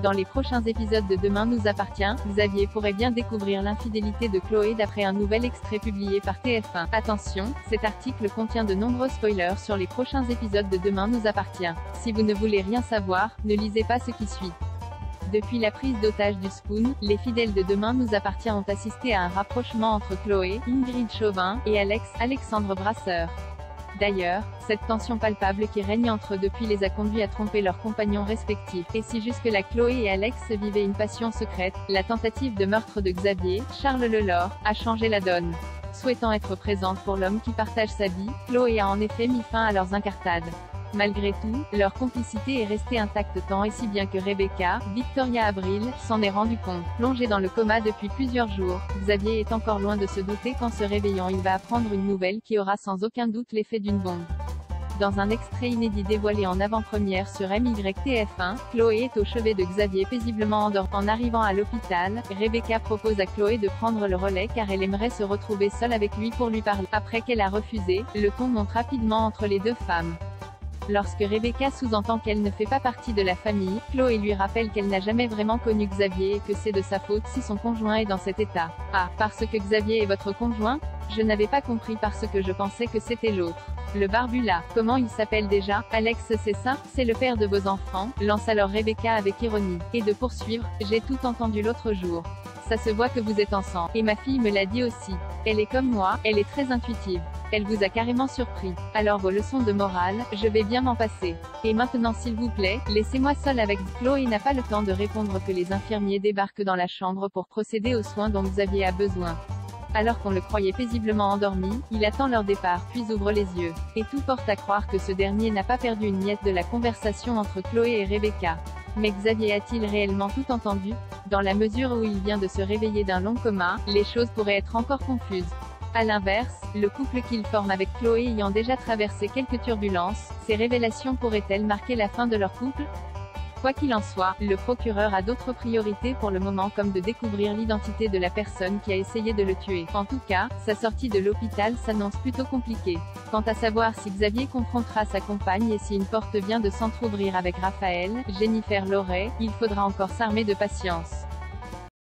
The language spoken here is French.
Dans les prochains épisodes de Demain nous appartient, Xavier pourrait bien découvrir l'infidélité de Chloé d'après un nouvel extrait publié par TF1. Attention, cet article contient de nombreux spoilers sur les prochains épisodes de Demain nous appartient. Si vous ne voulez rien savoir, ne lisez pas ce qui suit. Depuis la prise d'otage du Spoon, les fidèles de Demain nous appartient ont assisté à un rapprochement entre Chloé, Ingrid Chauvin, et Alexandre Brasseur. D'ailleurs, cette tension palpable qui règne entre eux depuis les a conduits à tromper leurs compagnons respectifs. Et si jusque-là Chloé et Alex vivaient une passion secrète, la tentative de meurtre de Xavier, Charles Lelore, a changé la donne. Souhaitant être présente pour l'homme qui partage sa vie, Chloé a en effet mis fin à leurs incartades. Malgré tout, leur complicité est restée intacte tant et si bien que Rebecca, Victoria Abril, s'en est rendu compte. Plongé dans le coma depuis plusieurs jours, Xavier est encore loin de se douter qu'en se réveillant il va apprendre une nouvelle qui aura sans aucun doute l'effet d'une bombe. Dans un extrait inédit dévoilé en avant-première sur MYTF1, Chloé est au chevet de Xavier paisiblement endormi. En arrivant à l'hôpital, Rebecca propose à Chloé de prendre le relais car elle aimerait se retrouver seule avec lui pour lui parler. Après qu'elle a refusé, le ton monte rapidement entre les deux femmes. Lorsque Rebecca sous-entend qu'elle ne fait pas partie de la famille, Chloé lui rappelle qu'elle n'a jamais vraiment connu Xavier et que c'est de sa faute si son conjoint est dans cet état. Ah, parce que Xavier est votre conjoint? Je n'avais pas compris parce que je pensais que c'était l'autre. Le barbu là, comment il s'appelle déjà? Alex, c'est ça? C'est le père de vos enfants, lance alors Rebecca avec ironie. Et de poursuivre, j'ai tout entendu l'autre jour. Ça se voit que vous êtes ensemble. Et ma fille me l'a dit aussi. Elle est comme moi, elle est très intuitive. Elle vous a carrément surpris. Alors vos leçons de morale, je vais bien m'en passer. Et maintenant s'il vous plaît, laissez-moi seule avec. Chloé n'a pas le temps de répondre que les infirmiers débarquent dans la chambre pour procéder aux soins dont Xavier a besoin. Alors qu'on le croyait paisiblement endormi, il attend leur départ puis ouvre les yeux. Et tout porte à croire que ce dernier n'a pas perdu une miette de la conversation entre Chloé et Rebecca. Mais Xavier a-t-il réellement tout entendu? Dans la mesure où il vient de se réveiller d'un long coma, les choses pourraient être encore confuses. A l'inverse, le couple qu'il forme avec Chloé ayant déjà traversé quelques turbulences, ces révélations pourraient-elles marquer la fin de leur couple? Quoi qu'il en soit, le procureur a d'autres priorités pour le moment comme de découvrir l'identité de la personne qui a essayé de le tuer. En tout cas, sa sortie de l'hôpital s'annonce plutôt compliquée. Quant à savoir si Xavier confrontera sa compagne et si une porte vient de s'entrouvrir avec Raphaël, Jennifer Loret, il faudra encore s'armer de patience.